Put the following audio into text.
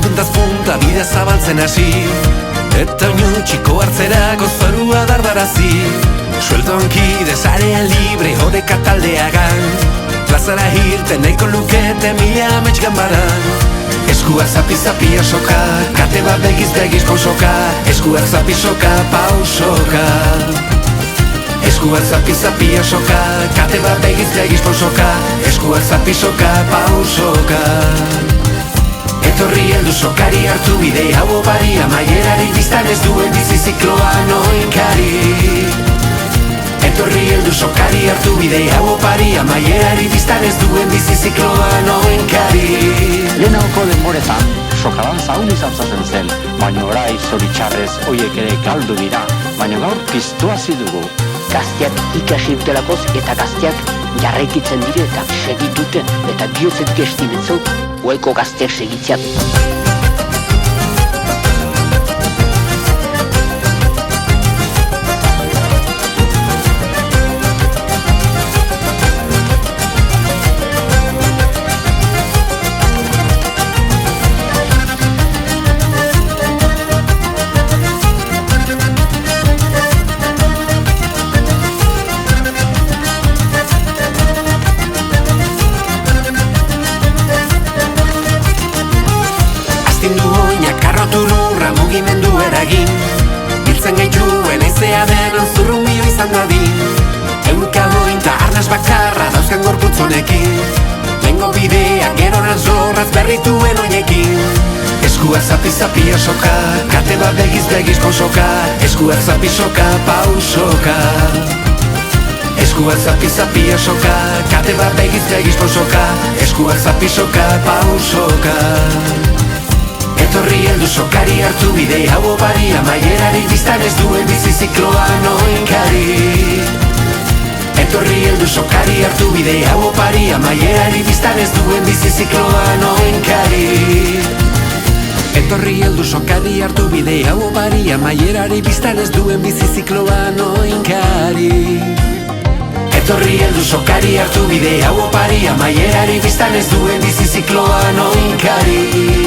puntaz punta bidea zabaltzen hasi, eta oinu txiko hartzerako zorua dardarazi. Sueltonki desarean libre hodeka taldeagan, plazara hirten nahiko lukete mila amets ganbaran. Eskuak zapi-zapia soka, kate bat begiz pausoka, eskuak zapi-soka, pausoka. Eskuak zapi-zapia soka, kate bat begiz pausoka, eskuak zapi-soka, pausoka. Etorri heldu sokari hartu bide hau opari, amaierari biztan ez duen bizi zikloa noinkari. Etorri heldu sokari hartu bide hau opari, amaierari biztan ez duen bizi zikloa noinkari. Lehenauko denboretan, sokadan zaun izatzaten zen, baina orai zoritxarrez oiek ere galdu dira, baina gaur piztu hasi dugu. Gazteak ikasi dutelakoz eta gazteak jarraikitzen dire eta segituten eta bihotzet gestimentzau goeko gazteak segitziat. Mugimendu eragin, biltzen gaituen aizea denon zurrumio izan dadin. Ehunka hointa arnas bakarra dauzkan gorputzonekin, lengo bideak geronan zorraz berrituen oinekin. Eskuak zapi-zapia soka, kate bat begiz pausoka, eskuak zapi-soka, pausoka. Eskuak zapi-zapia soka, kate bat begiz pausoka, eskuak zapi-soka, pausoka. Etorri heldu sokari hartu bide hau opari, amaierari biztan ez duen bizi zikloa noinkari. Etorri heldu sokari hartu bide hau opari, amaierari biztan ez duen bizi zikloa noinkari. Etorri heldu sokari hartu bide hau opari, amaierari biztan ez duen bizi zikloa noinkari. Etorri heldu sokari hartu bide hau opari, amaierari biztan ez duen bizi zikloa noinkari.